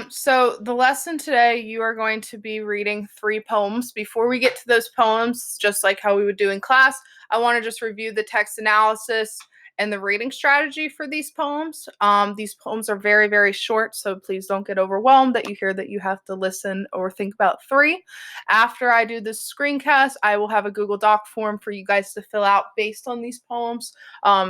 So the lesson today, you are going to be reading 3 poems. Before we get to those poems, just like how we would do in class, I want to just review the text analysis and the reading strategy for these poems. These poems are very, very short, so please don't get overwhelmed that you hear that you have to listen or think about 3. After I do this screencast, I will have a Google Doc form for you guys to fill out based on these poems.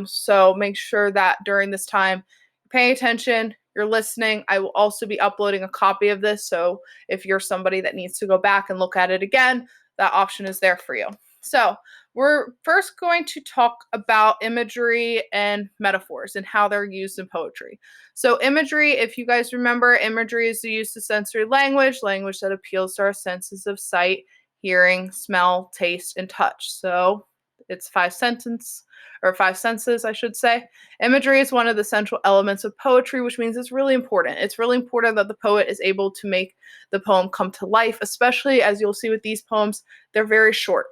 So make sure that during this time, pay attention, you're listening. I will also be uploading a copy of this, so if you're somebody that needs to go back and look at it again, that option is there for you. So we're first going to talk about imagery and metaphors and how they're used in poetry. So imagery, if you guys remember, imagery is the use of sensory language that appeals to our senses of sight, hearing, smell, taste, and touch. So it's 5 senses, I should say. Imagery is one of the central elements of poetry, which means it's really important. It's really important that the poet is able to make the poem come to life, especially as you'll see with these poems, they're very short.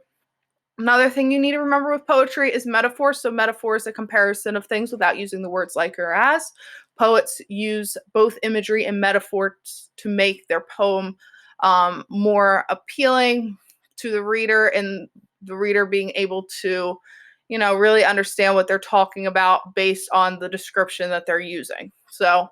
Another thing you need to remember with poetry is metaphor. So metaphor is a comparison of things without using the words like or as. Poets use both imagery and metaphors to make their poem more appealing to the reader, and the reader being able to really understand what they're talking about based on the description that they're using. So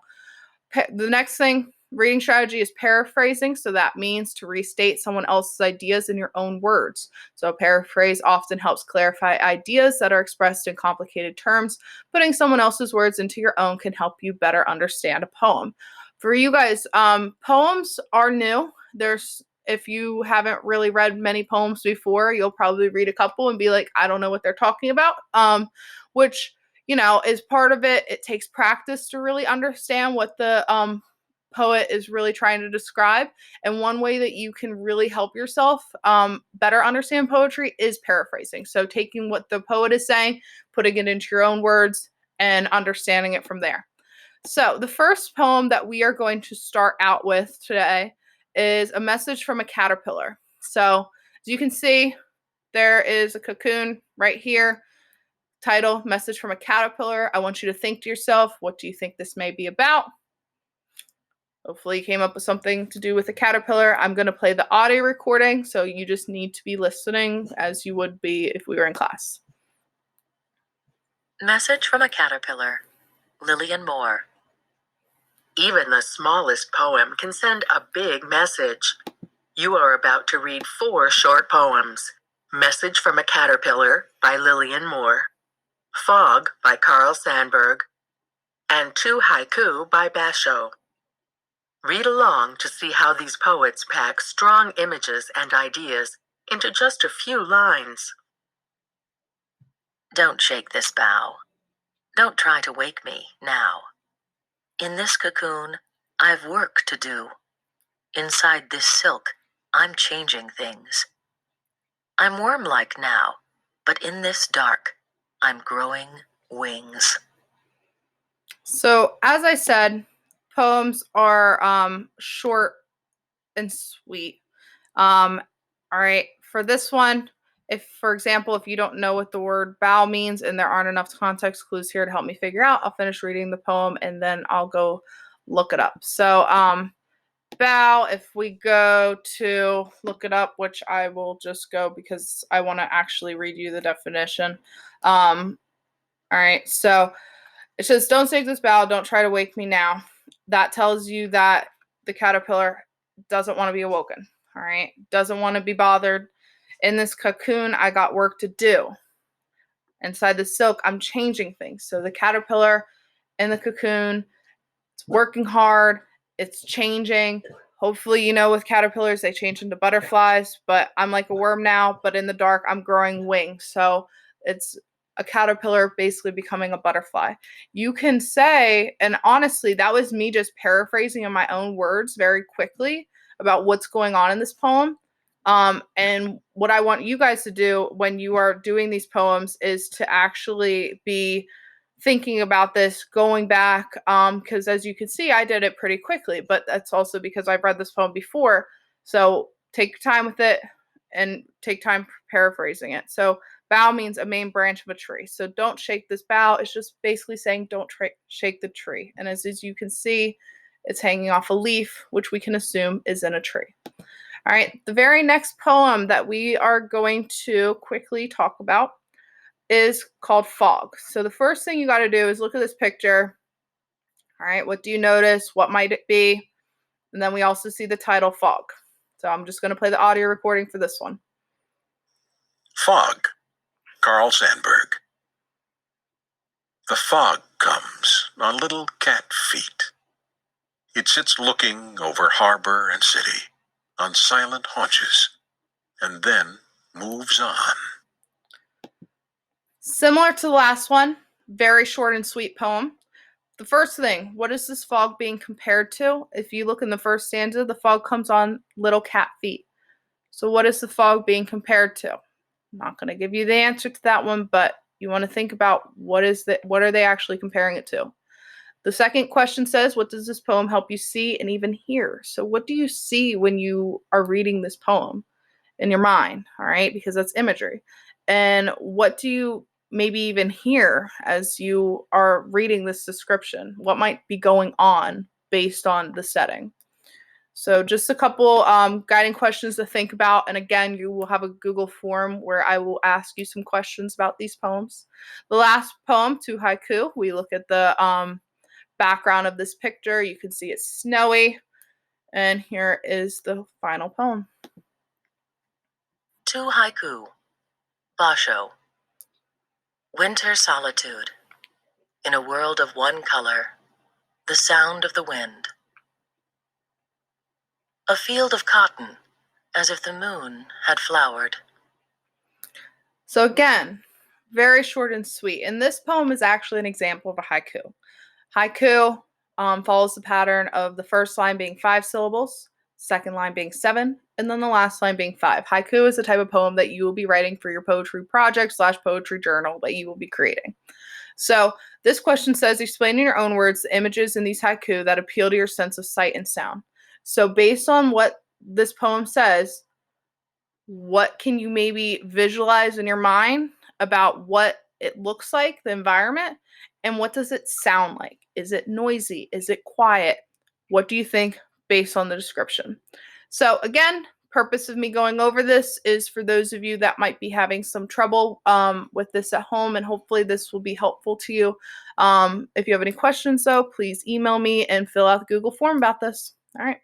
the next thing, reading strategy, is paraphrasing. So that means to restate someone else's ideas in your own words. So a paraphrase often helps clarify ideas that are expressed in complicated terms. Putting someone else's words into your own can help you better understand a poem. For you guys, poems are new. If you haven't really read many poems before, you'll probably read a couple and be like, I don't know what they're talking about, which is part of it. It takes practice to really understand what the poet is really trying to describe. And one way that you can really help yourself better understand poetry is paraphrasing. So taking what the poet is saying, putting it into your own words, and understanding it from there. So the first poem that we are going to start out with today is A Message from a Caterpillar. So as you can see, there is a cocoon right here. Title, Message from a Caterpillar. I want you to think to yourself, what do you think this may be about? Hopefully you came up with something to do with a caterpillar. I'm going to play the audio recording, so you just need to be listening as you would be if we were in class. Message from a Caterpillar, Lillian Moore. Even the smallest poem can send a big message. You are about to read 4 short poems. Message from a Caterpillar by Lillian Moore, Fog by Carl Sandburg, and 2 Haiku by Basho. Read along to see how these poets pack strong images and ideas into just a few lines. Don't shake this bough. Don't try to wake me now. In this cocoon, I've work to do. Inside this silk, I'm changing things. I'm worm-like now, but in this dark, I'm growing wings. So as I said, poems are short and sweet. All right, for this one, for example, if you don't know what the word bow means and there aren't enough context clues here to help me figure out, I'll finish reading the poem and then I'll go look it up. So bow, if we go to look it up, which I will just go because I want to actually read you the definition. All right, so it says, don't take this bow, don't try to wake me now. That tells you that the caterpillar doesn't want to be awoken, all right? Doesn't want to be bothered. In this cocoon, I got work to do. Inside the silk, I'm changing things. So the caterpillar in the cocoon, it's working hard, it's changing. Hopefully, with caterpillars, they change into butterflies, but I'm like a worm now, but in the dark, I'm growing wings. So it's a caterpillar basically becoming a butterfly. You can say, and honestly, that was me just paraphrasing in my own words very quickly about what's going on in this poem. And what I want you guys to do when you are doing these poems is to actually be thinking about this, going back, because as you can see, I did it pretty quickly, but that's also because I've read this poem before. So take time with it and take time paraphrasing it. So bough means a main branch of a tree. So don't shake this bough. It's just basically saying don't shake the tree. And as you can see, It's hanging off a leaf, which we can assume is in a tree. All right, the very next poem that we are going to quickly talk about is called Fog. So the first thing you got to do is look at this picture. All right, what do you notice? What might it be? And then we also see the title Fog. So I'm just going to play the audio recording for this one. Fog, Carl Sandburg. The fog comes on little cat feet. It sits looking over harbor and city on silent haunches, and then moves on. Similar to the last one, very short and sweet poem. The first thing, what is this fog being compared to? If you look in the first stanza, the fog comes on little cat feet. So what is the fog being compared to? I'm not going to give you the answer to that one, but you want to think about what are they actually comparing it to? The second question says, what does this poem help you see and even hear? So what do you see when you are reading this poem in your mind? All right, because that's imagery. And what do you maybe even hear as you are reading this description? What might be going on based on the setting? So just a couple guiding questions to think about. And again, you will have a Google form where I will ask you some questions about these poems. The last poem, To Haiku, we look at the background of this picture. You can see it's snowy. And here is the final poem. To Haiku, Basho. Winter solitude. In a world of one color, the sound of the wind. A field of cotton, as if the moon had flowered. So again, very short and sweet. And this poem is actually an example of a haiku. Haiku follows the pattern of the first line being 5 syllables, second line being 7, and then the last line being 5. Haiku is the type of poem that you will be writing for your poetry project / poetry journal that you will be creating. So this question says, explain in your own words the images in these haiku that appeal to your sense of sight and sound. So based on what this poem says, what can you maybe visualize in your mind about what it looks like, the environment, and what does it sound like? Is it noisy? Is it quiet? What do you think based on the description? So again, purpose of me going over this is for those of you that might be having some trouble with this at home, and hopefully this will be helpful to you. If you have any questions though, please email me and fill out the Google form about this. All right.